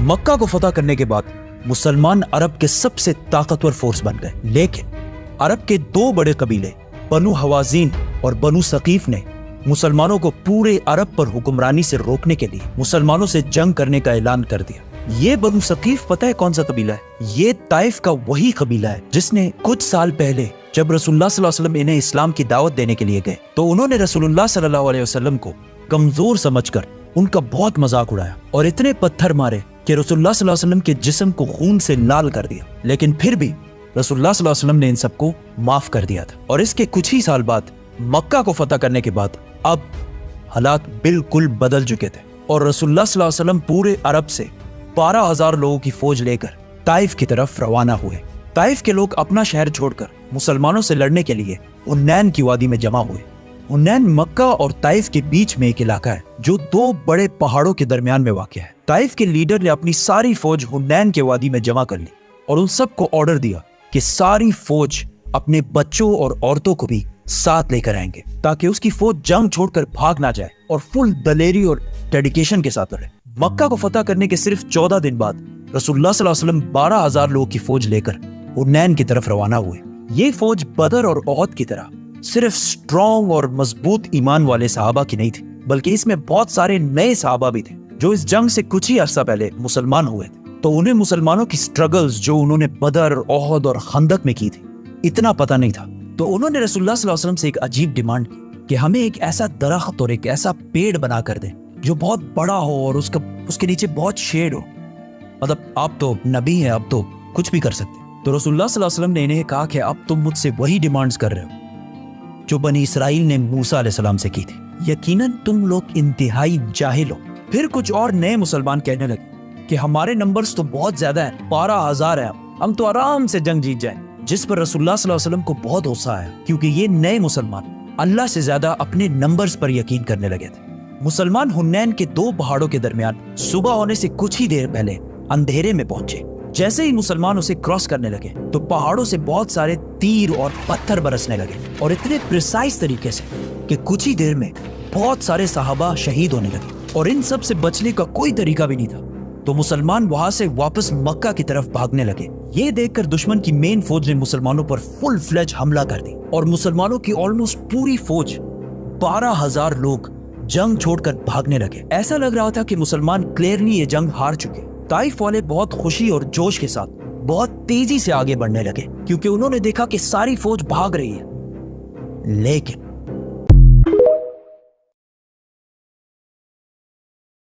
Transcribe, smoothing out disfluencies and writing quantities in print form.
मक्का को फतह करने के बाद मुसलमान अरब के सबसे ताकतवर फोर्स बन गए, लेकिन अरब के दो बड़े कबीले बनु हवाजीन और बनु सकीफ ने मुसलमानों को पूरे अरब पर हुक्मरानी से रोकने के लिए मुसलमानों से जंग करने का ऐलान कर दिया। ये बनु सकीफ पता है कौन सा कबीला है? ये ताइफ का वही कबीला है जिसने कुछ साल पहले जब रसूलुल्लाह सल्लल्लाहु अलैहि वसल्लम इन्हें इस्लाम की दावत देने के लिए गए तो उन्होंने रसूलुल्लाह सल्लल्लाहु अलैहि वसल्लम को कमजोर समझकर उनका बहुत मजाक उड़ाया और इतने पत्थर मारे कि रसूलुल्लाह सल्लल्लाहु अलैहि वसल्लम के जिस्म को खून से लाल कर दिया। लेकिन फिर भी रसूलुल्लाह सल्लल्लाहु अलैहि वसल्लम ने इन सबको माफ कर दिया था। और इसके कुछ ही साल बाद मक्का को फतह करने के बाद अब हालात बिल्कुल बदल चुके थे और रसूलुल्लाह सल्लल्लाहु अलैहि वसल्लम पूरे अरब से 12,000 लोगों की फौज लेकर ताइफ की तरफ रवाना हुए। ताइफ के लोग अपना शहर छोड़कर मुसलमानों से लड़ने के लिए हुन्नैन की वादी में जमा हुए। हुन्नैन मक्का और ताइफ के बीच में एक इलाका है जो दो बड़े पहाड़ों के दरमियान में वाक़ है। ताइफ के लीडर ने अपनी सारी फौज हुन्नैन के वादी में जमा कर ली और उन सबको ऑर्डर दिया कि सारी फौज अपने बच्चों और औरतों को भी साथ लेकर आएंगे ताकि उसकी फौज जंग छोड़कर भाग ना जाए और फुल दलेरी और डेडिकेशन के साथ लड़े। मक्का को फतह करने के सिर्फ 14 दिन बाद रसूलुल्लाह सल्लल्लाहु अलैहि वसल्लम 12,000 लोगों की फौज लेकर हुन्नैन की तरफ रवाना हुए। ये फौज बदर और ओहद की तरह सिर्फ स्ट्रॉन्ग और मजबूत ईमान वाले सहाबा की नहीं थी, बल्कि इसमें बहुत सारे नए सहाबा भी थे जो इस जंग से कुछ ही अरसा पहले मुसलमान हुए थे। तो उन्हें मुसलमानों की स्ट्रगल्स जो उन्होंने बदर, ओहद और खंदक में की थी इतना पता नहीं था। तो उन्होंने रसूलुल्लाह सल्लल्लाहु अलैहि वसल्लम से एक अजीब डिमांड की कि हमें एक ऐसा दरख्त और एक ऐसा पेड़ बना कर दे जो बहुत बड़ा हो और उसके नीचे बहुत शेड हो। मतलब आप तो नबी हैं, आप तो कुछ भी कर सकते हैं। तो रसूलुल्लाह सल्लल्लाहु अलैहि वसल्लम ने इन्हें कहा कि अब तुम मुझसे वही डिमांड्स कर रहे हो जो बनी इसराइल ने मूसा अलैहिस्सलाम से की थी। यकीनन तुम लोग इंतहाई जाहिल हो। फिर कुछ और नए मुसलमान कहने लगे कि हमारे नंबर्स तो बहुत ज्यादा है, 12,000 है, हम तो आराम से जंग जीत जाए। जिस पर रसूलुल्लाह सल्लल्लाहु अलैहि वसल्लम को बहुत गुस्सा आया क्योंकि ये नए मुसलमान अल्लाह से ज्यादा अपने नंबर्स पर यकीन करने लगे थे। मुसलमान हुन्नैन के दो पहाड़ों के दरमियान सुबह होने से कुछ ही देर पहले अंधेरे में पहुंचे। जैसे ही मुसलमान उसे क्रॉस करने लगे तो पहाड़ों से बहुत सारे तीर और पत्थर बरसने लगे और इतने प्रिसाइज तरीके से कि कुछ ही देर में बहुत सारे सहाबा शहीद होने लगे और इन सब से बचने का कोई तरीका भी नहीं था। तो मुसलमान वहां से वापस मक्का की तरफ भागने लगे। ये देखकर दुश्मन की मेन फौज ने मुसलमानों पर फुल फ्लेज हमला कर दी और मुसलमानों की ऑलमोस्ट पूरी फौज 12,000 लोग जंग छोड़कर भागने लगे। ऐसा लग रहा था कि मुसलमान क्लियरली ये जंग हार चुके। ताइफ वाले बहुत खुशी और जोश के साथ बहुत तेजी से आगे बढ़ने लगे क्योंकि उन्होंने देखा कि सारी फौज भाग रही है। लेकिन